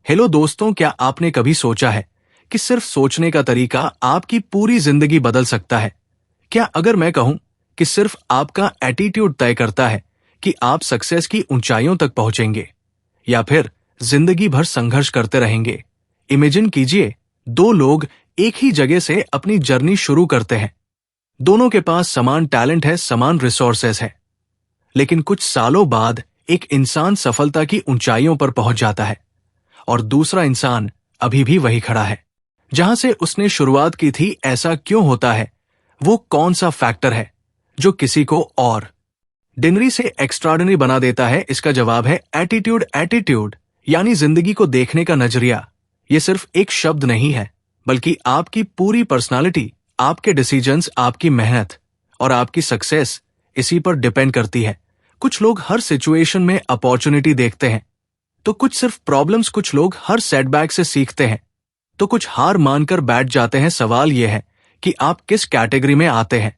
Hello दोस्तों, क्या आपने कभी सोचा है कि सिर्फ सोचने का तरीका आपकी पूरी जिंदगी बदल सकता है? क्या अगर मैं कहूं कि सिर्फ आपका एटीट्यूड तय करता है कि आप सक्सेस की ऊंचाइयों तक पहुंचेंगे या फिर जिंदगी भर संघर्ष करते रहेंगे? इमेजिन कीजिए, दो लोग एक ही जगह से अपनी जर्नी शुरू करते हैं। दोनों के पास समान टैलेंट है, समान रिसोर्सेस है, लेकिन कुछ सालों बाद एक इंसान सफलता की ऊंचाइयों पर पहुंच जाता है और दूसरा इंसान अभी भी वही खड़ा है जहां से उसने शुरुआत की थी। ऐसा क्यों होता है? वो कौन सा फैक्टर है जो किसी को और डिनरी से एक्स्ट्राऑर्डिनरी बना देता है? इसका जवाब है एटीट्यूड। एटीट्यूड यानी जिंदगी को देखने का नजरिया। ये सिर्फ एक शब्द नहीं है, बल्कि आपकी पूरी पर्सनालिटी, आपके डिसीजंस, आपकी मेहनत और आपकी सक्सेस इसी पर डिपेंड करती है। कुछ लोग हर सिचुएशन में अपॉर्चुनिटी देखते हैं, तो कुछ सिर्फ प्रॉब्लम्स। कुछ लोग हर सेटबैक से सीखते हैं, तो कुछ हार मानकर बैठ जाते हैं। सवाल यह है कि आप किस कैटेगरी में आते हैं।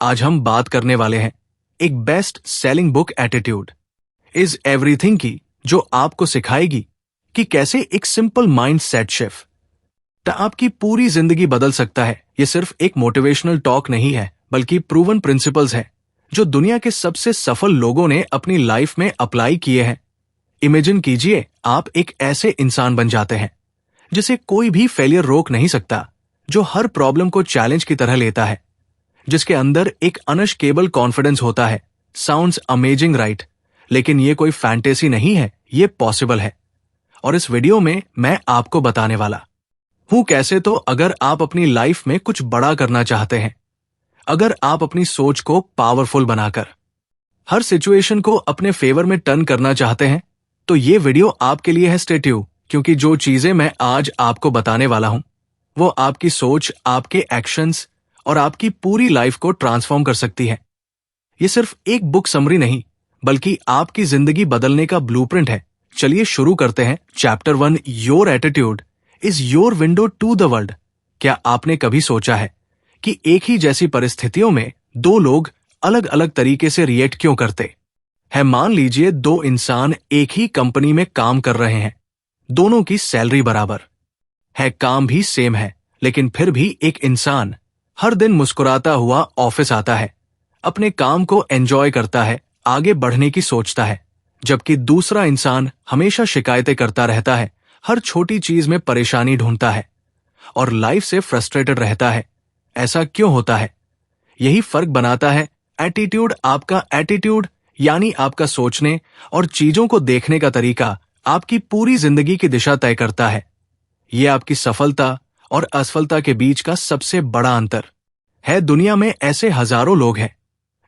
आज हम बात करने वाले हैं एक best selling book, attitude is everything की, जो आपको सिखाएगी कि कैसे एक सिंपल माइंड सेट शिफ्ट आपकी पूरी जिंदगी बदल सकता है। यह सिर्फ एक मोटिवेशनल टॉक नहीं है, बल्कि प्रूवन प्रिंसिपल्स है जो दुनिया के सबसे सफल लोगों ने अपनी लाइफ में अप्लाई किए हैं। इमेजिन कीजिए, आप एक ऐसे इंसान बन जाते हैं जिसे कोई भी फेलियर रोक नहीं सकता, जो हर प्रॉब्लम को चैलेंज की तरह लेता है, जिसके अंदर एक अनशकेबल कॉन्फिडेंस होता है। Sounds amazing, right? लेकिन ये कोई फैंटेसी नहीं है, ये पॉसिबल है। और इस वीडियो में मैं आपको बताने वाला हूं कैसे। तो अगर आप अपनी लाइफ में कुछ बड़ा करना चाहते हैं, अगर आप अपनी सोच को पावरफुल बनाकर हर सिचुएशन को अपने फेवर में टर्न करना चाहते हैं, तो ये वीडियो आपके लिए है। स्टे ट्यून्ड, क्योंकि जो चीजें मैं आज आपको बताने वाला हूं, वो आपकी सोच, आपके एक्शंस और आपकी पूरी लाइफ को ट्रांसफॉर्म कर सकती है। ये सिर्फ एक बुक समरी नहीं, बल्कि आपकी जिंदगी बदलने का ब्लूप्रिंट है। चलिए शुरू करते हैं। Chapter 1, your attitude is your window to the world. क्या आपने कभी सोचा है कि एक ही जैसी परिस्थितियों में दो लोग अलग अलग तरीके से रिएक्ट क्यों करते हैं? मान लीजिए दो इंसान एक ही कंपनी में काम कर रहे हैं, दोनों की सैलरी बराबर है, काम भी सेम है, लेकिन फिर भी एक इंसान हर दिन मुस्कुराता हुआ ऑफिस आता है, अपने काम को एंजॉय करता है, आगे बढ़ने की सोचता है, जबकि दूसरा इंसान हमेशा शिकायतें करता रहता है, हर छोटी चीज में परेशानी ढूंढता है और लाइफ से फ्रस्ट्रेटेड रहता है। ऐसा क्यों होता है? यही फर्क बनाता है एटीट्यूड। आपका एटीट्यूड यानी आपका सोचने और चीजों को देखने का तरीका आपकी पूरी जिंदगी की दिशा तय करता है। यह आपकी सफलता और असफलता के बीच का सबसे बड़ा अंतर है। दुनिया में ऐसे हजारों लोग हैं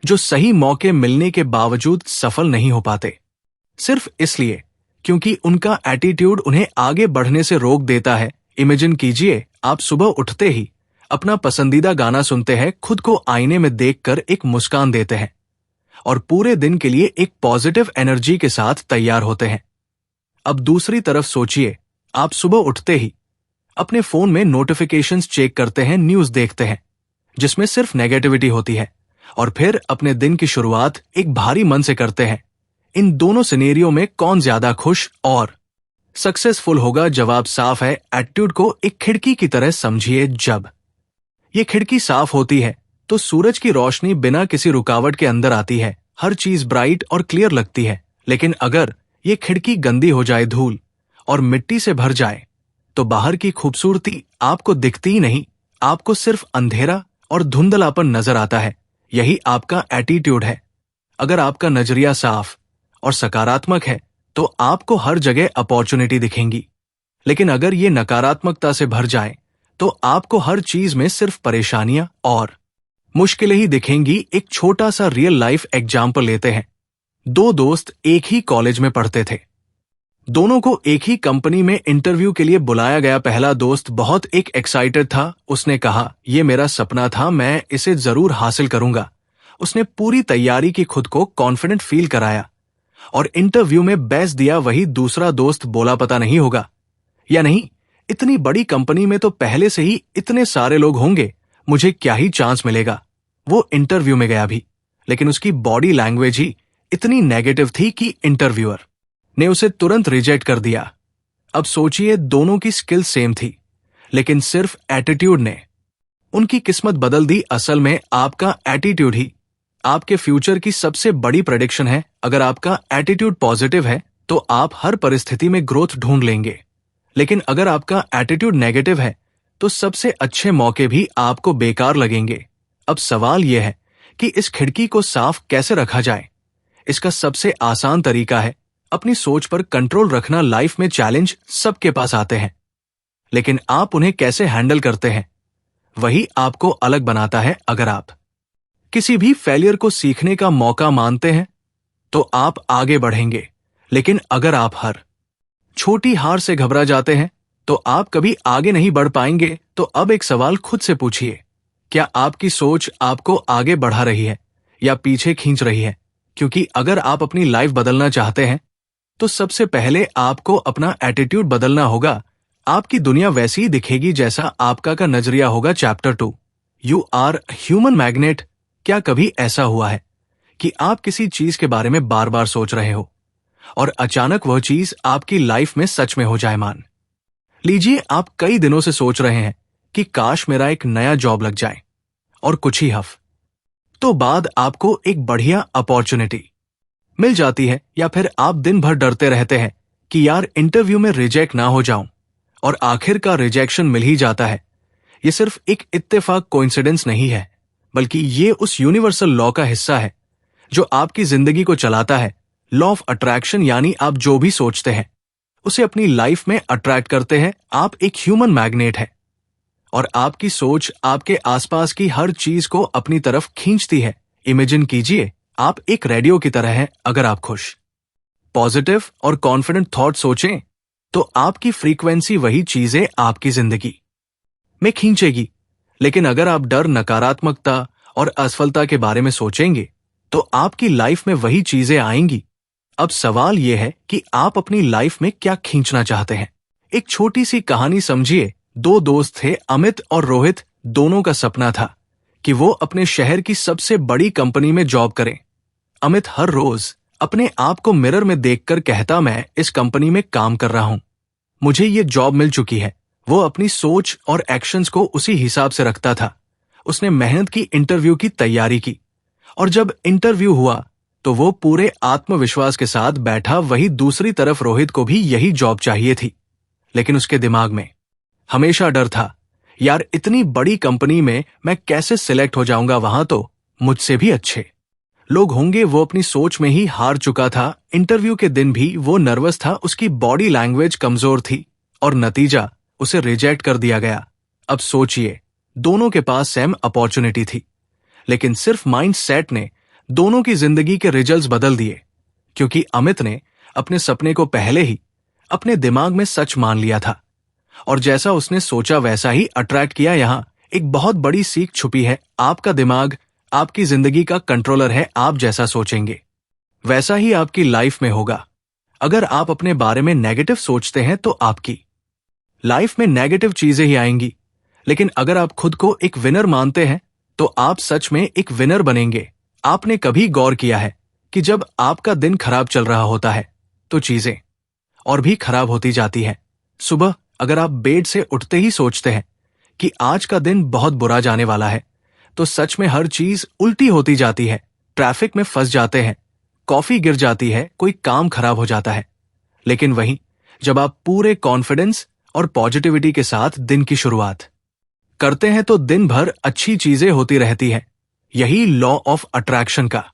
जो सही मौके मिलने के बावजूद सफल नहीं हो पाते, सिर्फ इसलिए क्योंकि उनका एटीट्यूड उन्हें आगे बढ़ने से रोक देता है। इमेजिन कीजिए, आप सुबह उठते ही अपना पसंदीदा गाना सुनते हैं, खुद को आईने में देखकर एक मुस्कान देते हैं और पूरे दिन के लिए एक पॉजिटिव एनर्जी के साथ तैयार होते हैं। अब दूसरी तरफ सोचिए, आप सुबह उठते ही अपने फोन में नोटिफिकेशंस चेक करते हैं, न्यूज देखते हैं जिसमें सिर्फ नेगेटिविटी होती है, और फिर अपने दिन की शुरुआत एक भारी मन से करते हैं। इन दोनों सिनेरियो में कौन ज्यादा खुश और सक्सेसफुल होगा? जवाब साफ है। एटीट्यूड को एक खिड़की की तरह समझिए। जब ये खिड़की साफ होती है तो सूरज की रोशनी बिना किसी रुकावट के अंदर आती है, हर चीज ब्राइट और क्लियर लगती है। लेकिन अगर ये खिड़की गंदी हो जाए, धूल और मिट्टी से भर जाए, तो बाहर की खूबसूरती आपको दिखती ही नहीं, आपको सिर्फ अंधेरा और धुंधलापन नजर आता है। यही आपका एटीट्यूड है। अगर आपका नजरिया साफ और सकारात्मक है, तो आपको हर जगह अपॉर्चुनिटी दिखेंगी। लेकिन अगर ये नकारात्मकता से भर जाए, तो आपको हर चीज में सिर्फ परेशानियां और मुश्किलें ही दिखेंगी। एक छोटा सा रियल लाइफ एग्जाम्पल लेते हैं। दो दोस्त एक ही कॉलेज में पढ़ते थे, दोनों को एक ही कंपनी में इंटरव्यू के लिए बुलाया गया। पहला दोस्त बहुत एक्साइटेड था, उसने कहा, यह मेरा सपना था, मैं इसे जरूर हासिल करूंगा। उसने पूरी तैयारी की, खुद को कॉन्फिडेंट फील कराया और इंटरव्यू में बेस्ट दिया। वही दूसरा दोस्त बोला, पता नहीं होगा या नहीं, इतनी बड़ी कंपनी में तो पहले से ही इतने सारे लोग होंगे, मुझे क्या ही चांस मिलेगा। वो इंटरव्यू में गया भी, लेकिन उसकी बॉडी लैंग्वेज ही इतनी नेगेटिव थी कि इंटरव्यूअर ने उसे तुरंत रिजेक्ट कर दिया। अब सोचिए, दोनों की स्किल सेम थी, लेकिन सिर्फ एटीट्यूड ने उनकी किस्मत बदल दी। असल में आपका एटीट्यूड ही आपके फ्यूचर की सबसे बड़ी प्रेडिक्शन है। अगर आपका एटीट्यूड पॉजिटिव है तो आप हर परिस्थिति में ग्रोथ ढूंढ लेंगे, लेकिन अगर आपका एटीट्यूड नेगेटिव है तो सबसे अच्छे मौके भी आपको बेकार लगेंगे। अब सवाल यह है कि इस खिड़की को साफ कैसे रखा जाए। इसका सबसे आसान तरीका है अपनी सोच पर कंट्रोल रखना। लाइफ में चैलेंज सबके पास आते हैं, लेकिन आप उन्हें कैसे हैंडल करते हैं वही आपको अलग बनाता है। अगर आप किसी भी फेलियर को सीखने का मौका मानते हैं तो आप आगे बढ़ेंगे, लेकिन अगर आप हर छोटी हार से घबरा जाते हैं तो आप कभी आगे नहीं बढ़ पाएंगे। तो अब एक सवाल खुद से पूछिए, क्या आपकी सोच आपको आगे बढ़ा रही है या पीछे खींच रही है? क्योंकि अगर आप अपनी लाइफ बदलना चाहते हैं तो सबसे पहले आपको अपना एटीट्यूड बदलना होगा। आपकी दुनिया वैसी ही दिखेगी जैसा आपका का नजरिया होगा। Chapter 2, you are human magnet. क्या कभी ऐसा हुआ है कि आप किसी चीज के बारे में बार बार सोच रहे हो और अचानक वह चीज आपकी लाइफ में सच में हो जाए? मान लीजिए आप कई दिनों से सोच रहे हैं कि काश मेरा एक नया जॉब लग जाए, और कुछ ही हफ्तों बाद आपको एक बढ़िया अपॉर्चुनिटी मिल जाती है। या फिर आप दिन भर डरते रहते हैं कि यार इंटरव्यू में रिजेक्ट ना हो जाऊं, और आखिरकार रिजेक्शन मिल ही जाता है। यह सिर्फ एक इत्तेफाक कोइंसिडेंस नहीं है, बल्कि ये उस यूनिवर्सल लॉ का हिस्सा है जो आपकी जिंदगी को चलाता है। लॉ ऑफ अट्रैक्शन, यानी आप जो भी सोचते हैं उसे अपनी लाइफ में अट्रैक्ट करते हैं। आप एक ह्यूमन मैग्नेट है और आपकी सोच आपके आसपास की हर चीज को अपनी तरफ खींचती है। इमेजिन कीजिए, आप एक रेडियो की तरह हैं। अगर आप खुश, पॉजिटिव और कॉन्फिडेंट थॉट सोचें तो आपकी फ्रीक्वेंसी वही चीजें आपकी जिंदगी में खींचेगी। लेकिन अगर आप डर, नकारात्मकता और असफलता के बारे में सोचेंगे तो आपकी लाइफ में वही चीजें आएंगी। अब सवाल यह है कि आप अपनी लाइफ में क्या खींचना चाहते हैं। एक छोटी सी कहानी समझिए। दो दोस्त थे, अमित और रोहित। दोनों का सपना था कि वो अपने शहर की सबसे बड़ी कंपनी में जॉब करें। अमित हर रोज अपने आप को मिरर में देखकर कहता, मैं इस कंपनी में काम कर रहा हूं, मुझे ये जॉब मिल चुकी है। वो अपनी सोच और एक्शंस को उसी हिसाब से रखता था। उसने मेहनत की, इंटरव्यू की तैयारी की, और जब इंटरव्यू हुआ तो वो पूरे आत्मविश्वास के साथ बैठा। वही दूसरी तरफ रोहित को भी यही जॉब चाहिए थी, लेकिन उसके दिमाग में हमेशा डर था, यार इतनी बड़ी कंपनी में मैं कैसे सिलेक्ट हो जाऊंगा, वहां तो मुझसे भी अच्छे लोग होंगे। वो अपनी सोच में ही हार चुका था। इंटरव्यू के दिन भी वो नर्वस था, उसकी बॉडी लैंग्वेज कमजोर थी और नतीजा, उसे रिजेक्ट कर दिया गया। अब सोचिए, दोनों के पास सेम अपॉर्चुनिटी थी, लेकिन सिर्फ माइंड सेट ने दोनों की जिंदगी के रिजल्ट्स बदल दिए। क्योंकि अमित ने अपने सपने को पहले ही अपने दिमाग में सच मान लिया था, और जैसा उसने सोचा वैसा ही अट्रैक्ट किया। यहां एक बहुत बड़ी सीख छुपी है। आपका दिमाग आपकी जिंदगी का कंट्रोलर है। आप जैसा सोचेंगे वैसा ही आपकी लाइफ में होगा। अगर आप अपने बारे में नेगेटिव सोचते हैं तो आपकी लाइफ में नेगेटिव चीजें ही आएंगी, लेकिन अगर आप खुद को एक विनर मानते हैं तो आप सच में एक विनर बनेंगे। आपने कभी गौर किया है कि जब आपका दिन खराब चल रहा होता है तो चीजें और भी खराब होती जाती हैं। सुबह अगर आप बेड से उठते ही सोचते हैं कि आज का दिन बहुत बुरा जाने वाला है, तो सच में हर चीज उल्टी होती जाती है। ट्रैफिक में फंस जाते हैं, कॉफी गिर जाती है, कोई काम खराब हो जाता है। लेकिन वहीं जब आप पूरे कॉन्फिडेंस और पॉजिटिविटी के साथ दिन की शुरुआत करते हैं तो दिन भर अच्छी चीजें होती रहती हैं। यही लॉ ऑफ अट्रैक्शन का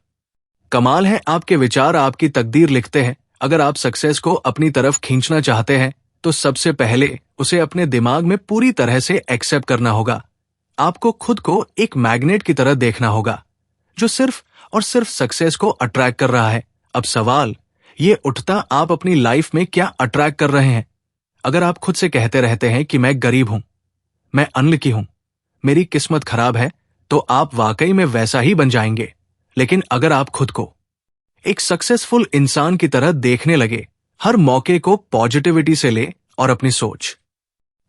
कमाल है। आपके विचार आपकी तकदीर लिखते हैं। अगर आप सक्सेस को अपनी तरफ खींचना चाहते हैं तो सबसे पहले उसे अपने दिमाग में पूरी तरह से एक्सेप्ट करना होगा। आपको खुद को एक मैग्नेट की तरह देखना होगा जो सिर्फ और सिर्फ सक्सेस को अट्रैक्ट कर रहा है। अब सवाल ये उठता, आप अपनी लाइफ में क्या अट्रैक्ट कर रहे हैं? अगर आप खुद से कहते रहते हैं कि मैं गरीब हूं, मैं अनलकी हूं, मेरी किस्मत खराब है, तो आप वाकई में वैसा ही बन जाएंगे। लेकिन अगर आप खुद को एक सक्सेसफुल इंसान की तरह देखने लगे, हर मौके को पॉजिटिविटी से ले और अपनी सोच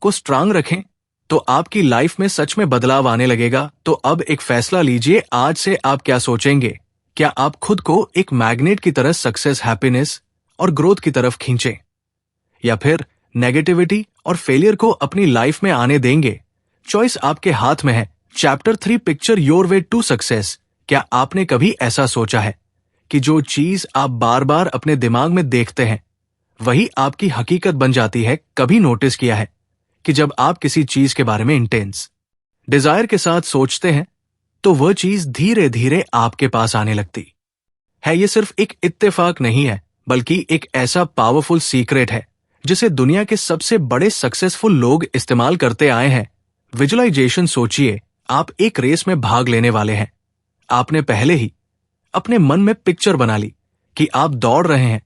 को स्ट्रांग रखें, तो आपकी लाइफ में सच में बदलाव आने लगेगा। तो अब एक फैसला लीजिए, आज से आप क्या सोचेंगे? क्या आप खुद को एक मैग्नेट की तरह सक्सेस, हैप्पीनेस और ग्रोथ की तरफ खींचें, या फिर नेगेटिविटी और फेलियर को अपनी लाइफ में आने देंगे? चॉइस आपके हाथ में है। Chapter 3 picture your way to success. क्या आपने कभी ऐसा सोचा है कि जो चीज आप बार बार अपने दिमाग में देखते हैं वही आपकी हकीकत बन जाती है? कभी नोटिस किया है कि जब आप किसी चीज के बारे में इंटेंस डिजायर के साथ सोचते हैं तो वह चीज धीरे धीरे आपके पास आने लगती है? ये सिर्फ एक इत्तेफाक नहीं है, बल्कि एक ऐसा पावरफुल सीक्रेट है जिसे दुनिया के सबसे बड़े सक्सेसफुल लोग इस्तेमाल करते आए हैं। विजुअलाइजेशन। सोचिए, आप एक रेस में भाग लेने वाले हैं। आपने पहले ही अपने मन में पिक्चर बना ली कि आप दौड़ रहे हैं,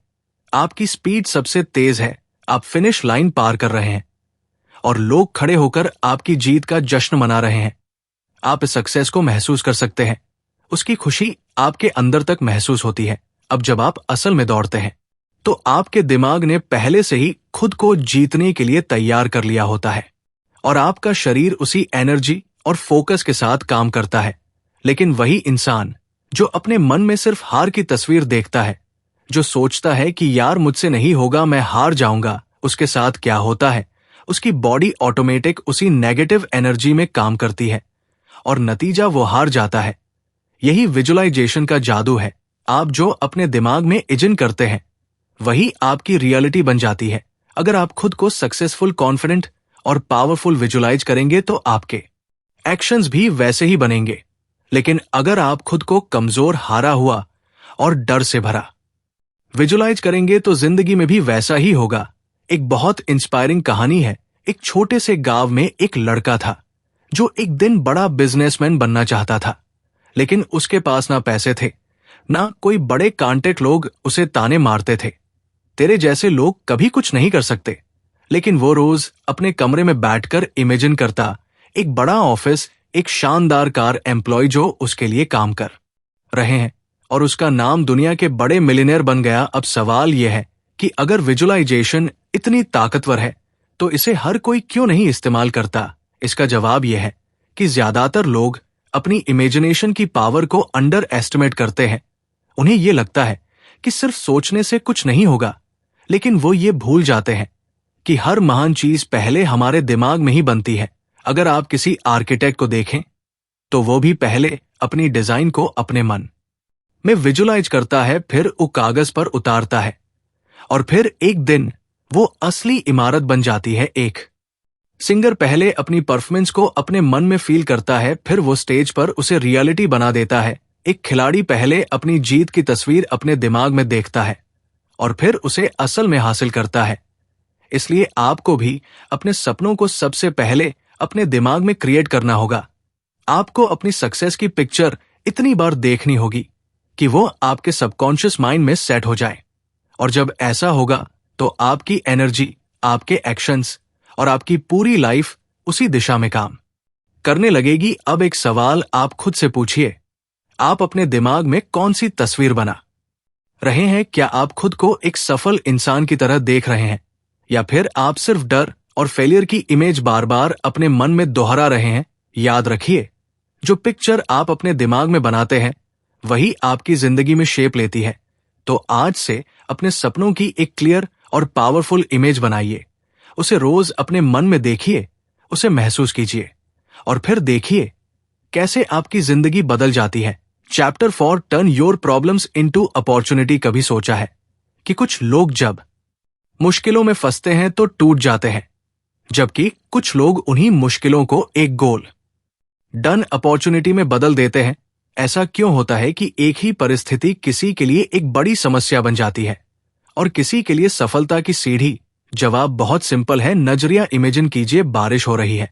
आपकी स्पीड सबसे तेज है, आप फिनिश लाइन पार कर रहे हैं और लोग खड़े होकर आपकी जीत का जश्न मना रहे हैं। आप इस सक्सेस को महसूस कर सकते हैं। उसकी खुशी आपके अंदर तक महसूस होती है। अब जब आप असल में दौड़ते हैं तो आपके दिमाग ने पहले से ही खुद को जीतने के लिए तैयार कर लिया होता है और आपका शरीर उसी एनर्जी और फोकस के साथ काम करता है। लेकिन वही इंसान जो अपने मन में सिर्फ हार की तस्वीर देखता है, जो सोचता है कि यार मुझसे नहीं होगा, मैं हार जाऊंगा, उसके साथ क्या होता है? उसकी बॉडी ऑटोमेटिक उसी नेगेटिव एनर्जी में काम करती है और नतीजा वो हार जाता है। यही विजुअलाइजेशन का जादू है। आप जो अपने दिमाग में इमेजिन करते हैं वही आपकी रियलिटी बन जाती है। अगर आप खुद को सक्सेसफुल, कॉन्फिडेंट और पावरफुल विजुअलाइज करेंगे तो आपके एक्शंस भी वैसे ही बनेंगे। लेकिन अगर आप खुद को कमजोर, हारा हुआ और डर से भरा विजुअलाइज करेंगे तो जिंदगी में भी वैसा ही होगा। एक बहुत इंस्पायरिंग कहानी है। एक छोटे से गांव में एक लड़का था जो एक दिन बड़ा बिजनेसमैन बनना चाहता था, लेकिन उसके पास ना पैसे थे, ना कोई बड़े कांटेक्ट। लोग उसे ताने मारते थे, तेरे जैसे लोग कभी कुछ नहीं कर सकते। लेकिन वो रोज अपने कमरे में बैठकर इमेजिन करता एक बड़ा ऑफिस, एक शानदार कार, एम्प्लॉय जो उसके लिए काम कर रहे हैं और उसका नाम दुनिया के बड़े मिलियनेयर बन गया। अब सवाल यह है कि अगर विजुअलाइजेशन इतनी ताकतवर है तो इसे हर कोई क्यों नहीं इस्तेमाल करता? इसका जवाब यह है कि ज्यादातर लोग अपनी इमेजिनेशन की पावर को अंडर एस्टिमेट करते हैं। उन्हें यह लगता है कि सिर्फ सोचने से कुछ नहीं होगा, लेकिन वो ये भूल जाते हैं कि हर महान चीज पहले हमारे दिमाग में ही बनती है। अगर आप किसी आर्किटेक्ट को देखें तो वो भी पहले अपनी डिजाइन को अपने मन में विजुअलाइज करता है, फिर वो कागज पर उतारता है और फिर एक दिन वो असली इमारत बन जाती है। एक सिंगर पहले अपनी परफॉर्मेंस को अपने मन में फील करता है, फिर वो स्टेज पर उसे रियलिटी बना देता है। एक खिलाड़ी पहले अपनी जीत की तस्वीर अपने दिमाग में देखता है और फिर उसे असल में हासिल करता है। इसलिए आपको भी अपने सपनों को सबसे पहले अपने दिमाग में क्रिएट करना होगा। आपको अपनी सक्सेस की पिक्चर इतनी बार देखनी होगी कि वो आपके सबकॉन्शियस माइंड में सेट हो जाए, और जब ऐसा होगा तो आपकी एनर्जी, आपके एक्शंस और आपकी पूरी लाइफ उसी दिशा में काम करने लगेगी। अब एक सवाल आप खुद से पूछिए, आप अपने दिमाग में कौन सी तस्वीर बना रहे हैं? क्या आप खुद को एक सफल इंसान की तरह देख रहे हैं, या फिर आप सिर्फ डर और फेलियर की इमेज बार बार अपने मन में दोहरा रहे हैं? याद रखिए, जो पिक्चर आप अपने दिमाग में बनाते हैं वही आपकी जिंदगी में शेप लेती है। तो आज से अपने सपनों की एक क्लियर और पावरफुल इमेज बनाइए। उसे रोज अपने मन में देखिए, उसे महसूस कीजिए और फिर देखिए कैसे आपकी जिंदगी बदल जाती है। Chapter 4 turn your problems into opportunity. कभी सोचा है कि कुछ लोग जब मुश्किलों में फंसते हैं तो टूट जाते हैं, जबकि कुछ लोग उन्हीं मुश्किलों को एक गोल डन अपॉर्चुनिटी में बदल देते हैं? ऐसा क्यों होता है कि एक ही परिस्थिति किसी के लिए एक बड़ी समस्या बन जाती है और किसी के लिए सफलता की सीढ़ी? जवाब बहुत सिंपल है। नजरिया इमेजिन कीजिए, बारिश हो रही है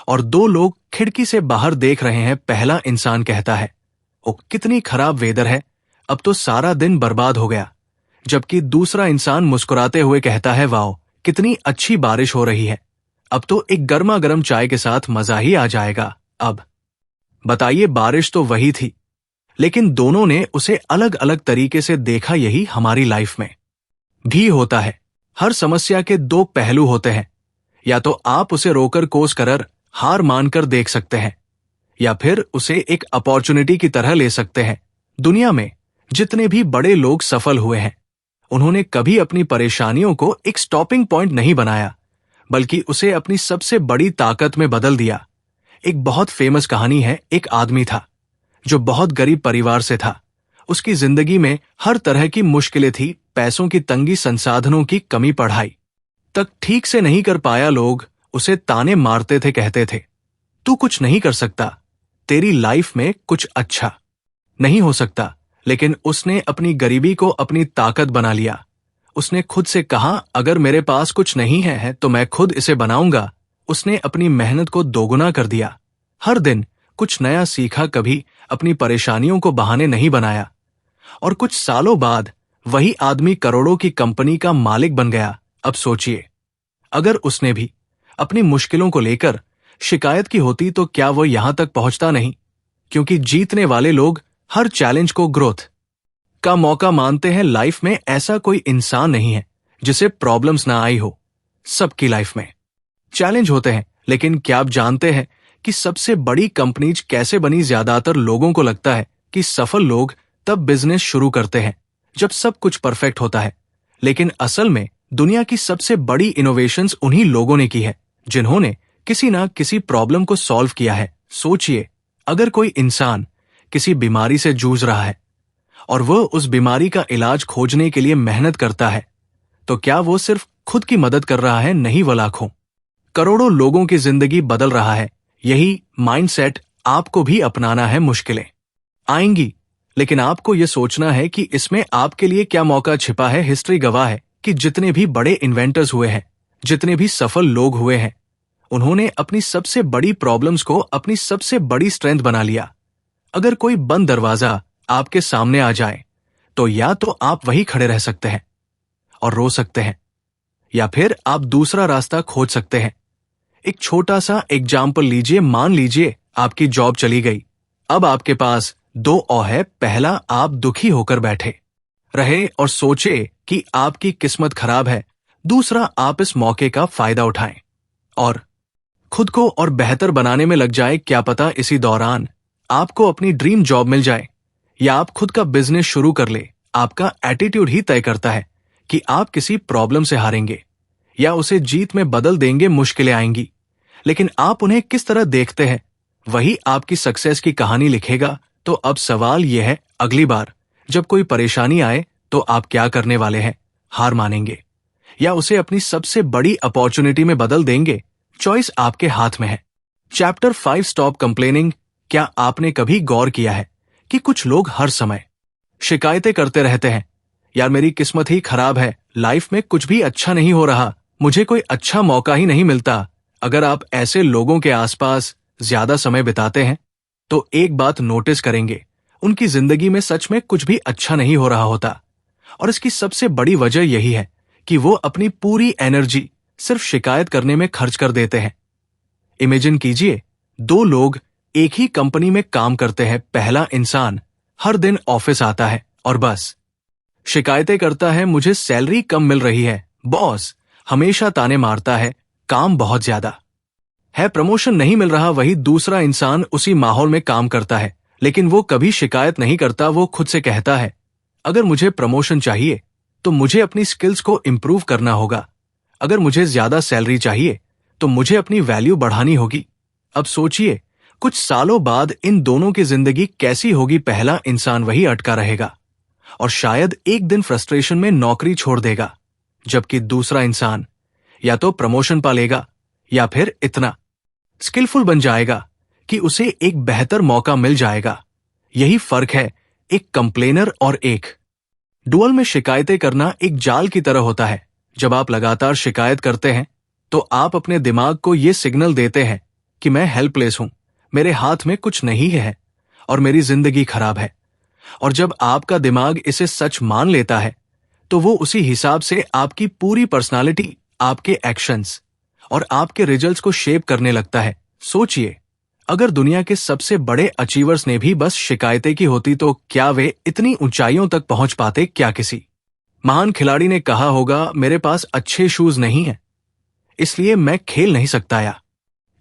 और दो लोग खिड़की से बाहर देख रहे हैं। पहला इंसान कहता है, ओ कितनी खराब वेदर है, अब तो सारा दिन बर्बाद हो गया। जबकि दूसरा इंसान मुस्कुराते हुए कहता है, वाओ कितनी अच्छी बारिश हो रही है, अब तो एक गर्मा गर्म चाय के साथ मजा ही आ जाएगा। अब बताइए, बारिश तो वही थी, लेकिन दोनों ने उसे अलग अलग तरीके से देखा। यही हमारी लाइफ में भी होता है। हर समस्या के दो पहलू होते हैं। या तो आप उसे रोकर कोस कर हार मानकर देख सकते हैं, या फिर उसे एक अपॉर्चुनिटी की तरह ले सकते हैं। दुनिया में जितने भी बड़े लोग सफल हुए हैं, उन्होंने कभी अपनी परेशानियों को एक स्टॉपिंग पॉइंट नहीं बनाया, बल्कि उसे अपनी सबसे बड़ी ताकत में बदल दिया। एक बहुत फेमस कहानी है, एक आदमी था जो बहुत गरीब परिवार से था। उसकी जिंदगी में हर तरह की मुश्किलें थी, पैसों की तंगी, संसाधनों की कमी, पढ़ाई तक ठीक से नहीं कर पाया। लोग उसे ताने मारते थे, कहते थे तू कुछ नहीं कर सकता, तेरी लाइफ में कुछ अच्छा नहीं हो सकता। लेकिन उसने अपनी गरीबी को अपनी ताकत बना लिया। उसने खुद से कहा, अगर मेरे पास कुछ नहीं है तो मैं खुद इसे बनाऊंगा। उसने अपनी मेहनत को दोगुना कर दिया, हर दिन कुछ नया सीखा, कभी अपनी परेशानियों को बहाने नहीं बनाया। और कुछ सालों बाद वही आदमी करोड़ों की कंपनी का मालिक बन गया। अब सोचिए, अगर उसने भी अपनी मुश्किलों को लेकर शिकायत की होती तो क्या वो यहां तक पहुंचता नहीं? क्योंकि जीतने वाले लोग हर चैलेंज को ग्रोथ का मौका मानते हैं। लाइफ में ऐसा कोई इंसान नहीं है जिसे प्रॉब्लम्स ना आई हो। सबकी लाइफ में चैलेंज होते हैं, लेकिन क्या आप जानते हैं कि सबसे बड़ी कंपनीज कैसे बनी? ज्यादातर लोगों को लगता है कि सफल लोग तब बिजनेस शुरू करते हैं जब सब कुछ परफेक्ट होता है, लेकिन असल में दुनिया की सबसे बड़ी इनोवेशंस उन्हीं लोगों ने की है जिन्होंने किसी ना किसी प्रॉब्लम को सॉल्व किया है। सोचिए, अगर कोई इंसान किसी बीमारी से जूझ रहा है और वह उस बीमारी का इलाज खोजने के लिए मेहनत करता है, तो क्या वो सिर्फ खुद की मदद कर रहा है? नहीं, वो लाखों करोड़ों लोगों की जिंदगी बदल रहा है। यही माइंडसेट आपको भी अपनाना है। मुश्किलें आएंगी, लेकिन आपको यह सोचना है कि इसमें आपके लिए क्या मौका छिपा है। हिस्ट्री गवाह है कि जितने भी बड़े इन्वेंटर्स हुए हैं, जितने भी सफल लोग हुए हैं, उन्होंने अपनी सबसे बड़ी प्रॉब्लम्स को अपनी सबसे बड़ी स्ट्रेंथ बना लिया। अगर कोई बंद दरवाजा आपके सामने आ जाए तो या तो आप वहीं खड़े रह सकते हैं और रो सकते हैं, या फिर आप दूसरा रास्ता खोज सकते हैं। एक छोटा सा एग्जाम्पल लीजिए। मान लीजिए आपकी जॉब चली गई। अब आपके पास दो ऑ है। पहला, आप दुखी होकर बैठे रहे और सोचे कि आपकी किस्मत खराब है। दूसरा, आप इस मौके का फायदा उठाएं और खुद को और बेहतर बनाने में लग जाए। क्या पता इसी दौरान आपको अपनी ड्रीम जॉब मिल जाए या आप खुद का बिजनेस शुरू कर ले। आपका एटीट्यूड ही तय करता है कि आप किसी प्रॉब्लम से हारेंगे या उसे जीत में बदल देंगे। मुश्किलें आएंगी, लेकिन आप उन्हें किस तरह देखते हैं वही आपकी सक्सेस की कहानी लिखेगा। तो अब सवाल यह है, अगली बार जब कोई परेशानी आए तो आप क्या करने वाले हैं? हार मानेंगे या उसे अपनी सबसे बड़ी अपॉर्चुनिटी में बदल देंगे? चॉइस आपके हाथ में है। Chapter 5, stop complaining. क्या आपने कभी गौर किया है कि कुछ लोग हर समय शिकायतें करते रहते हैं? यार, मेरी किस्मत ही खराब है, लाइफ में कुछ भी अच्छा नहीं हो रहा, मुझे कोई अच्छा मौका ही नहीं मिलता। अगर आप ऐसे लोगों के आसपास ज्यादा समय बिताते हैं तो एक बात नोटिस करेंगे, उनकी जिंदगी में सच में कुछ भी अच्छा नहीं हो रहा होता। और इसकी सबसे बड़ी वजह यही है कि वो अपनी पूरी एनर्जी सिर्फ शिकायत करने में खर्च कर देते हैं। इमेजिन कीजिए, दो लोग एक ही कंपनी में काम करते हैं। पहला इंसान हर दिन ऑफिस आता है और बस शिकायतें करता है, मुझे सैलरी कम मिल रही है, बॉस हमेशा ताने मारता है, काम बहुत ज्यादा है, प्रमोशन नहीं मिल रहा। वही दूसरा इंसान उसी माहौल में काम करता है, लेकिन वो कभी शिकायत नहीं करता। वो खुद से कहता है, अगर मुझे प्रमोशन चाहिए तो मुझे अपनी स्किल्स को इंप्रूव करना होगा। अगर मुझे ज्यादा सैलरी चाहिए तो मुझे अपनी वैल्यू बढ़ानी होगी। अब सोचिए, कुछ सालों बाद इन दोनों की जिंदगी कैसी होगी? पहला इंसान वही अटका रहेगा और शायद एक दिन फ्रस्ट्रेशन में नौकरी छोड़ देगा, जबकि दूसरा इंसान या तो प्रमोशन पा लेगा या फिर इतना स्किलफुल बन जाएगा कि उसे एक बेहतर मौका मिल जाएगा। यही फर्क है एक कंप्लेनर और एक डुअल में। शिकायतें करना एक जाल की तरह होता है। जब आप लगातार शिकायत करते हैं तो आप अपने दिमाग को यह सिग्नल देते हैं कि मैं हेल्पलेस हूं, मेरे हाथ में कुछ नहीं है और मेरी जिंदगी खराब है। और जब आपका दिमाग इसे सच मान लेता है तो वो उसी हिसाब से आपकी पूरी पर्सनालिटी, आपके एक्शंस और आपके रिजल्ट्स को शेप करने लगता है। सोचिए, अगर दुनिया के सबसे बड़े अचीवर्स ने भी बस शिकायतें की होती तो क्या वे इतनी ऊंचाइयों तक पहुंच पाते? क्या किसी महान खिलाड़ी ने कहा होगा, मेरे पास अच्छे शूज नहीं हैं, इसलिए मैं खेल नहीं सकता? या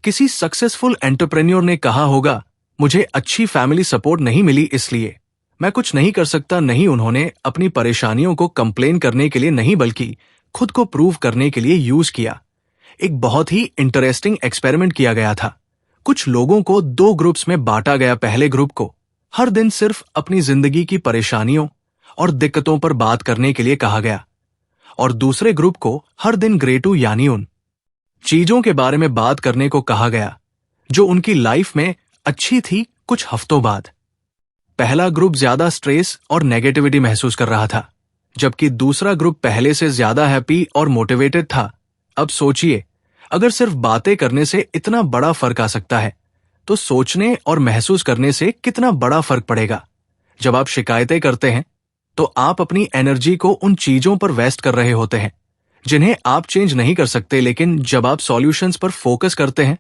किसी सक्सेसफुल एंटरप्रेन्योर ने कहा होगा, मुझे अच्छी फैमिली सपोर्ट नहीं मिली इसलिए मैं कुछ नहीं कर सकता? नहीं, उन्होंने अपनी परेशानियों को कंप्लेन करने के लिए नहीं बल्कि खुद को प्रूव करने के लिए यूज किया। एक बहुत ही इंटरेस्टिंग एक्सपेरिमेंट किया गया था। कुछ लोगों को दो ग्रुप्स में बांटा गया। पहले ग्रुप को हर दिन सिर्फ अपनी जिंदगी की परेशानियों और दिक्कतों पर बात करने के लिए कहा गया, और दूसरे ग्रुप को हर दिन ग्रेटू यानी उन चीजों के बारे में बात करने को कहा गया जो उनकी लाइफ में अच्छी थी कुछ हफ्तों बाद। पहला ग्रुप ज्यादा स्ट्रेस और नेगेटिविटी महसूस कर रहा था, जबकि दूसरा ग्रुप पहले से ज्यादा हैप्पी और मोटिवेटेड था। अब सोचिए, अगर सिर्फ बातें करने से इतना बड़ा फर्क आ सकता है, तो सोचने और महसूस करने से कितना बड़ा फर्क पड़ेगा। जब आप शिकायतें करते हैं तो आप अपनी एनर्जी को उन चीजों पर वेस्ट कर रहे होते हैं जिन्हें आप चेंज नहीं कर सकते, लेकिन जब आप सॉल्यूशंस पर फोकस करते हैं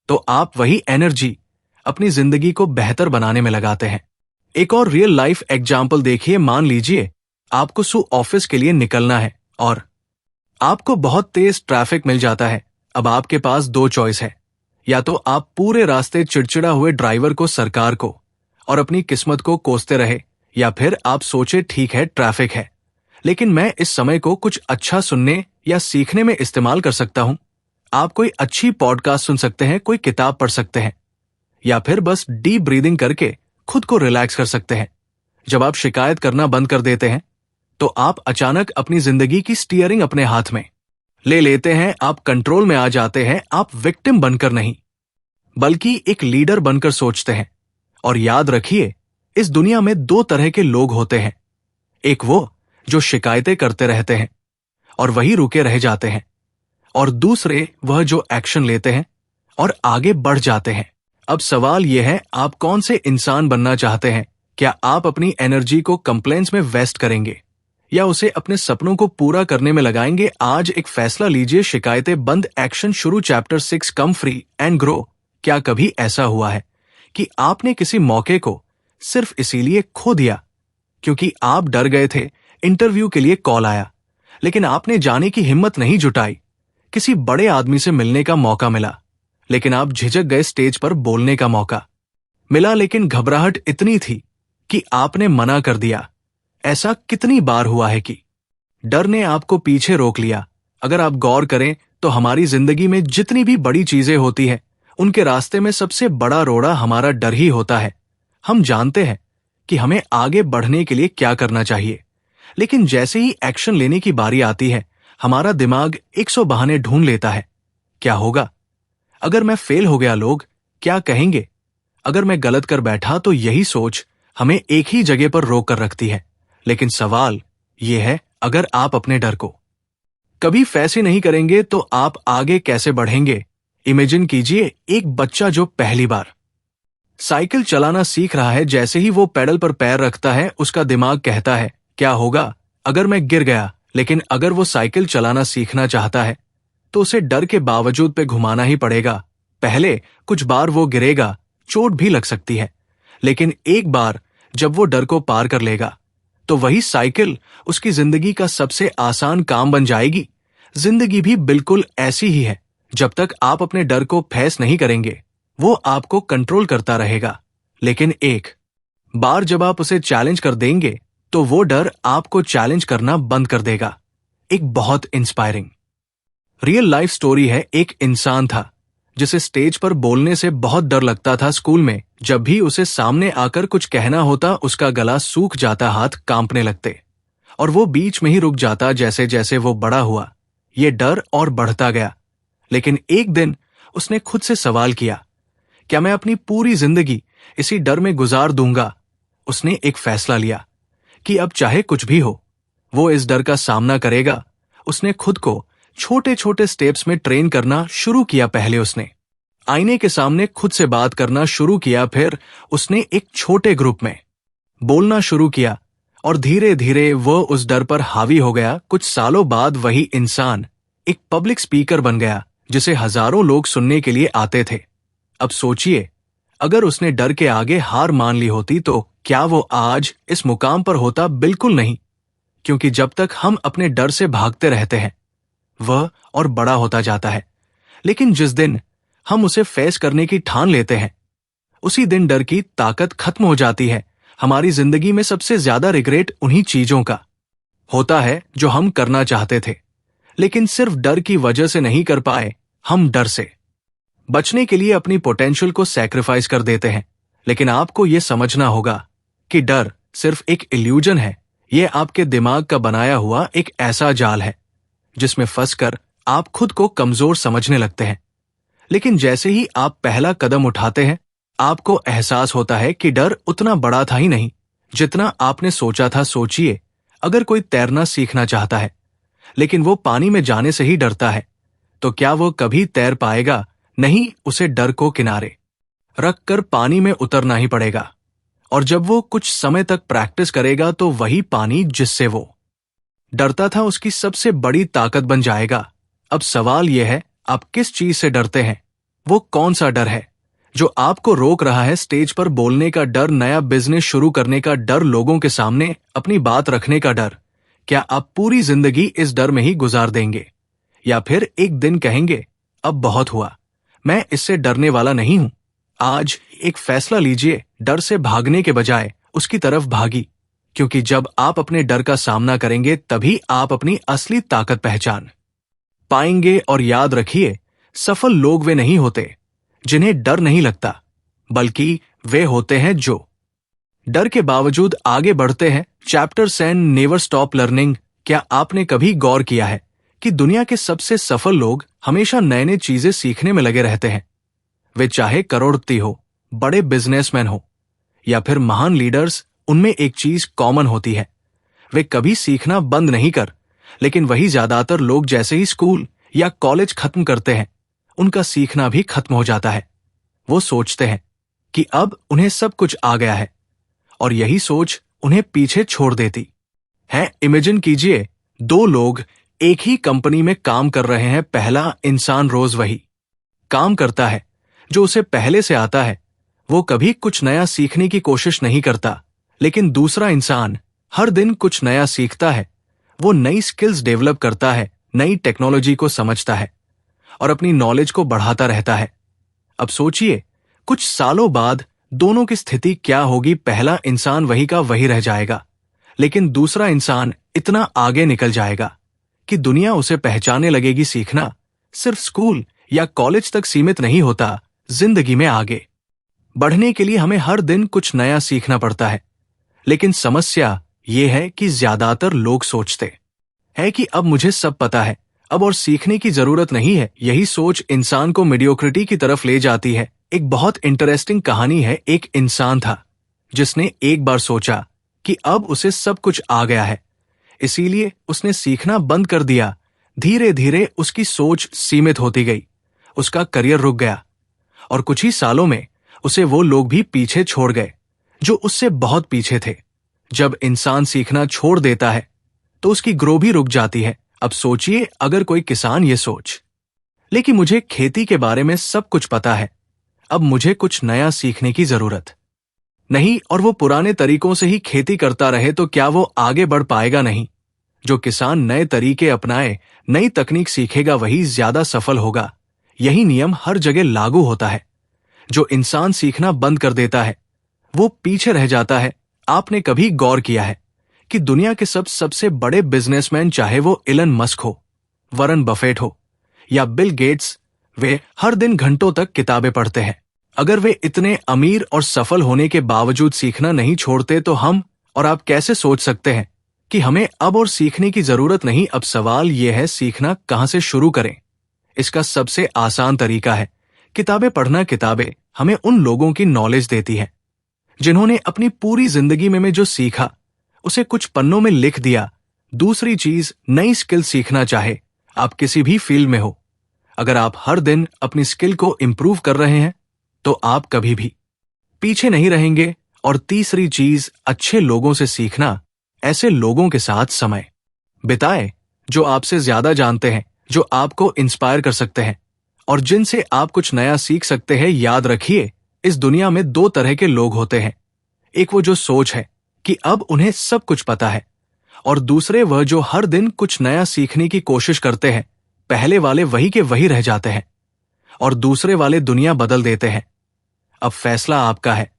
तो आप वही एनर्जी अपनी जिंदगी को बेहतर बनाने में लगाते हैं। एक और रियल लाइफ एग्जाम्पल देखिए। मान लीजिए आपको सुबह ऑफिस के लिए निकलना है और आपको बहुत तेज ट्रैफिक मिल जाता है। अब आपके पास दो चॉइस है, या तो आप पूरे रास्ते चिड़चिड़ा हुए ड्राइवर को, सरकार को और अपनी किस्मत को कोसते रहे, या फिर आप सोचे ठीक है ट्रैफिक है, लेकिन मैं इस समय को कुछ अच्छा सुनने या सीखने में इस्तेमाल कर सकता हूं। आप कोई अच्छी पॉडकास्ट सुन सकते हैं, कोई किताब पढ़ सकते हैं, या फिर बस डीप ब्रीदिंग करके खुद को रिलैक्स कर सकते हैं। जब आप शिकायत करना बंद कर देते हैं तो आप अचानक अपनी जिंदगी की स्टीयरिंग अपने हाथ में ले लेते हैं। आप कंट्रोल में आ जाते हैं। आप विक्टिम बनकर नहीं, बल्कि एक लीडर बनकर सोचते हैं। और याद रखिए, इस दुनिया में दो तरह के लोग होते हैं। एक वो जो शिकायतें करते रहते हैं और वही रुके रह जाते हैं, और दूसरे वह जो एक्शन लेते हैं और आगे बढ़ जाते हैं। अब सवाल यह है, आप कौन से इंसान बनना चाहते हैं? क्या आप अपनी एनर्जी को कंप्लेंट्स में वेस्ट करेंगे या उसे अपने सपनों को पूरा करने में लगाएंगे? आज एक फैसला लीजिए। शिकायतें बंद, एक्शन शुरू। Chapter 6 come free and grow. क्या कभी ऐसा हुआ है कि आपने किसी मौके को सिर्फ इसीलिए खो दिया क्योंकि आप डर गए थे? इंटरव्यू के लिए कॉल आया, लेकिन आपने जाने की हिम्मत नहीं जुटाई। किसी बड़े आदमी से मिलने का मौका मिला, लेकिन आप झिझक गए। स्टेज पर बोलने का मौका मिला, लेकिन घबराहट इतनी थी कि आपने मना कर दिया। ऐसा कितनी बार हुआ है कि डर ने आपको पीछे रोक लिया? अगर आप गौर करें तो हमारी जिंदगी में जितनी भी बड़ी चीजें होती हैं, उनके रास्ते में सबसे बड़ा रोड़ा हमारा डर ही होता है। हम जानते हैं कि हमें आगे बढ़ने के लिए क्या करना चाहिए, लेकिन जैसे ही एक्शन लेने की बारी आती है, हमारा दिमाग 100 बहाने ढूंढ लेता है। क्या होगा अगर मैं फेल हो गया? लोग क्या कहेंगे? अगर मैं गलत कर बैठा? तो यही सोच हमें एक ही जगह पर रोक कर रखती है। लेकिन सवाल यह है, अगर आप अपने डर को कभी फैसले नहीं करेंगे तो आप आगे कैसे बढ़ेंगे? इमेजिन कीजिए, एक बच्चा जो पहली बार साइकिल चलाना सीख रहा है। जैसे ही वो पेडल पर पैर रखता है, उसका दिमाग कहता है, क्या होगा अगर मैं गिर गया? लेकिन अगर वो साइकिल चलाना सीखना चाहता है तो उसे डर के बावजूद पे घुमाना ही पड़ेगा। पहले कुछ बार वो गिरेगा, चोट भी लग सकती है, लेकिन एक बार जब वो डर को पार कर लेगा तो वही साइकिल उसकी जिंदगी का सबसे आसान काम बन जाएगी। जिंदगी भी बिल्कुल ऐसी ही है। जब तक आप अपने डर को फेस नहीं करेंगे, वो आपको कंट्रोल करता रहेगा। लेकिन एक बार जब आप उसे चैलेंज कर देंगे तो वो डर आपको चैलेंज करना बंद कर देगा। एक बहुत इंस्पायरिंग रियल लाइफ स्टोरी है। एक इंसान था जिसे स्टेज पर बोलने से बहुत डर लगता था। स्कूल में जब भी उसे सामने आकर कुछ कहना होता, उसका गला सूख जाता, हाथ कांपने लगते और वो बीच में ही रुक जाता। जैसे जैसे वो बड़ा हुआ, ये डर और बढ़ता गया। लेकिन एक दिन उसने खुद से सवाल किया, क्या मैं अपनी पूरी जिंदगी इसी डर में गुजार दूंगा? उसने एक फैसला लिया कि अब चाहे कुछ भी हो, वो इस डर का सामना करेगा। उसने खुद को छोटे छोटे स्टेप्स में ट्रेन करना शुरू किया। पहले उसने आईने के सामने खुद से बात करना शुरू किया, फिर उसने एक छोटे ग्रुप में बोलना शुरू किया और धीरे धीरे वो उस डर पर हावी हो गया। कुछ सालों बाद वही इंसान एक पब्लिक स्पीकर बन गया जिसे हजारों लोग सुनने के लिए आते थे। अब सोचिए, अगर उसने डर के आगे हार मान ली होती तो क्या वो आज इस मुकाम पर होता? बिल्कुल नहीं, क्योंकि जब तक हम अपने डर से भागते रहते हैं, वह और बड़ा होता जाता है। लेकिन जिस दिन हम उसे फेस करने की ठान लेते हैं, उसी दिन डर की ताकत खत्म हो जाती है। हमारी जिंदगी में सबसे ज्यादा रिग्रेट उन्हीं चीजों का होता है जो हम करना चाहते थे, लेकिन सिर्फ डर की वजह से नहीं कर पाए। हम डर से बचने के लिए अपनी पोटेंशियल को सैक्रिफाइस कर देते हैं। लेकिन आपको यह समझना होगा कि डर सिर्फ एक इल्यूजन है। यह आपके दिमाग का बनाया हुआ एक ऐसा जाल है जिसमें फंसकर आप खुद को कमजोर समझने लगते हैं। लेकिन जैसे ही आप पहला कदम उठाते हैं, आपको एहसास होता है कि डर उतना बड़ा था ही नहीं जितना आपने सोचा था। सोचिए, अगर कोई तैरना सीखना चाहता है लेकिन वो पानी में जाने से ही डरता है, तो क्या वो कभी तैर पाएगा? नहीं, उसे डर को किनारे रखकर पानी में उतरना ही पड़ेगा। और जब वो कुछ समय तक प्रैक्टिस करेगा तो वही पानी जिससे वो डरता था उसकी सबसे बड़ी ताकत बन जाएगा। अब सवाल यह है, आप किस चीज से डरते हैं? वो कौन सा डर है जो आपको रोक रहा है? स्टेज पर बोलने का डर, नया बिजनेस शुरू करने का डर, लोगों के सामने अपनी बात रखने का डर? क्या आप पूरी जिंदगी इस डर में ही गुजार देंगे, या फिर एक दिन कहेंगे अब बहुत हुआ, मैं इससे डरने वाला नहीं हूं? आज एक फैसला लीजिए, डर से भागने के बजाय उसकी तरफ भागी, क्योंकि जब आप अपने डर का सामना करेंगे तभी आप अपनी असली ताकत पहचान पाएंगे। और याद रखिए, सफल लोग वे नहीं होते जिन्हें डर नहीं लगता, बल्कि वे होते हैं जो डर के बावजूद आगे बढ़ते हैं। Chapter 10, never stop learning. क्या आपने कभी गौर किया है कि दुनिया के सबसे सफल लोग हमेशा नए नए चीजें सीखने में लगे रहते हैं? वे चाहे करोड़पति हो, बड़े बिजनेसमैन हो, या फिर महान लीडर्स, उनमें एक चीज कॉमन होती है, वे कभी सीखना बंद नहीं कर। लेकिन वही ज्यादातर लोग जैसे ही स्कूल या कॉलेज खत्म करते हैं, उनका सीखना भी खत्म हो जाता है। वो सोचते हैं कि अब उन्हें सब कुछ आ गया है, और यही सोच उन्हें पीछे छोड़ देती है। इमेजिन कीजिए, दो लोग एक ही कंपनी में काम कर रहे हैं। पहला इंसान रोज वही काम करता है जो उसे पहले से आता है, वो कभी कुछ नया सीखने की कोशिश नहीं करता। लेकिन दूसरा इंसान हर दिन कुछ नया सीखता है, वो नई स्किल्स डेवलप करता है, नई टेक्नोलॉजी को समझता है और अपनी नॉलेज को बढ़ाता रहता है। अब सोचिए, कुछ सालों बाद दोनों की स्थिति क्या होगी? पहला इंसान वही का वही रह जाएगा, लेकिन दूसरा इंसान इतना आगे निकल जाएगा कि दुनिया उसे पहचानने लगेगी। सीखना सिर्फ स्कूल या कॉलेज तक सीमित नहीं होता। जिंदगी में आगे बढ़ने के लिए हमें हर दिन कुछ नया सीखना पड़ता है। लेकिन समस्या यह है कि ज्यादातर लोग सोचते हैं कि अब मुझे सब पता है, अब और सीखने की जरूरत नहीं है। यही सोच इंसान को मीडियोक्रिटी की तरफ ले जाती है। एक बहुत इंटरेस्टिंग कहानी है। एक इंसान था जिसने एक बार सोचा कि अब उसे सब कुछ आ गया है, इसीलिए उसने सीखना बंद कर दिया। धीरे धीरे उसकी सोच सीमित होती गई, उसका करियर रुक गया, और कुछ ही सालों में उसे वो लोग भी पीछे छोड़ गए जो उससे बहुत पीछे थे। जब इंसान सीखना छोड़ देता है तो उसकी ग्रो भी रुक जाती है। अब सोचिए, अगर कोई किसान ये सोच ले कि मुझे खेती के बारे में सब कुछ पता है, अब मुझे कुछ नया सीखने की जरूरत नहीं, और वो पुराने तरीकों से ही खेती करता रहे, तो क्या वो आगे बढ़ पाएगा? नहीं। जो किसान नए तरीके अपनाए, नई तकनीक सीखेगा, वही ज्यादा सफल होगा। यही नियम हर जगह लागू होता है। जो इंसान सीखना बंद कर देता है वो पीछे रह जाता है। आपने कभी गौर किया है कि दुनिया के सबसे बड़े बिजनेसमैन, चाहे वो इलन मस्क हो, वरन बफेट हो या बिल गेट्स, वे हर दिन घंटों तक किताबें पढ़ते हैं। अगर वे इतने अमीर और सफल होने के बावजूद सीखना नहीं छोड़ते, तो हम और आप कैसे सोच सकते हैं कि हमें अब और सीखने की जरूरत नहीं? अब सवाल यह है, सीखना कहां से शुरू करें? इसका सबसे आसान तरीका है किताबें पढ़ना। किताबें हमें उन लोगों की नॉलेज देती है जिन्होंने अपनी पूरी जिंदगी में जो सीखा उसे कुछ पन्नों में लिख दिया। दूसरी चीज, नई स्किल सीखना, चाहे आप किसी भी फील्ड में हो। अगर आप हर दिन अपनी स्किल को इंप्रूव कर रहे हैं तो आप कभी भी पीछे नहीं रहेंगे। और तीसरी चीज, अच्छे लोगों से सीखना। ऐसे लोगों के साथ समय बिताएं जो आपसे ज्यादा जानते हैं, जो आपको इंस्पायर कर सकते हैं और जिनसे आप कुछ नया सीख सकते हैं। याद रखिए, इस दुनिया में दो तरह के लोग होते हैं। एक वो जो सोच है कि अब उन्हें सब कुछ पता है, और दूसरे वह जो हर दिन कुछ नया सीखने की कोशिश करते हैं। पहले वाले वही के वही रह जाते हैं और दूसरे वाले दुनिया बदल देते हैं। अब फैसला आपका है,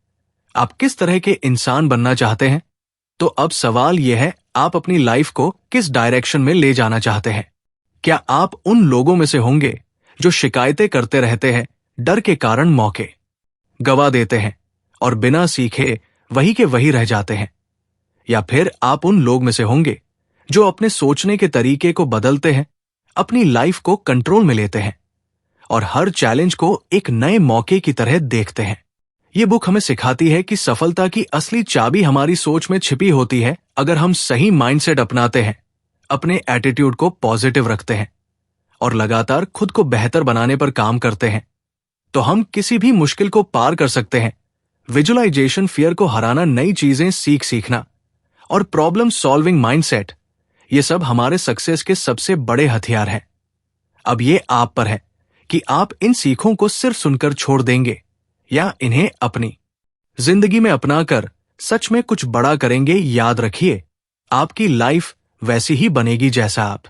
आप किस तरह के इंसान बनना चाहते हैं? तो अब सवाल यह है, आप अपनी लाइफ को किस डायरेक्शन में ले जाना चाहते हैं? क्या आप उन लोगों में से होंगे जो शिकायतें करते रहते हैं, डर के कारण मौके गवा देते हैं और बिना सीखे वही के वही रह जाते हैं। या फिर आप उन लोग में से होंगे जो अपने सोचने के तरीके को बदलते हैं, अपनी लाइफ को कंट्रोल में लेते हैं और हर चैलेंज को एक नए मौके की तरह देखते हैं। ये बुक हमें सिखाती है कि सफलता की असली चाबी हमारी सोच में छिपी होती है। अगर हम सही माइंडसेट अपनाते हैं, अपने एटीट्यूड को पॉजिटिव रखते हैं और लगातार खुद को बेहतर बनाने पर काम करते हैं, तो हम किसी भी मुश्किल को पार कर सकते हैं। विजुअलाइजेशन, फियर को हराना, नई चीजें सीखना और प्रॉब्लम सॉल्विंग माइंडसेट, ये सब हमारे सक्सेस के सबसे बड़े हथियार हैं। अब ये आप पर है कि आप इन सीखों को सिर्फ सुनकर छोड़ देंगे या इन्हें अपनी जिंदगी में अपनाकर सच में कुछ बड़ा करेंगे। याद रखिए, आपकी लाइफ वैसी ही बनेगी जैसा आप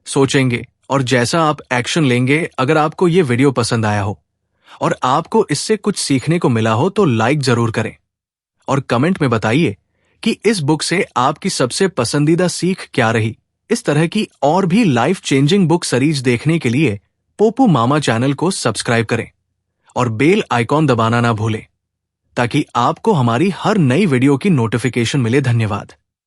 सोचेंगे और जैसा आप एक्शन लेंगे। अगर आपको ये वीडियो पसंद आया हो और आपको इससे कुछ सीखने को मिला हो तो लाइक जरूर करें और कमेंट में बताइए कि इस बुक से आपकी सबसे पसंदीदा सीख क्या रही। इस तरह की और भी लाइफ चेंजिंग बुक सीरीज देखने के लिए पोपू मामा चैनल को सब्सक्राइब करें और बेल आइकॉन दबाना ना भूलें ताकि आपको हमारी हर नई वीडियो की नोटिफिकेशन मिले। धन्यवाद।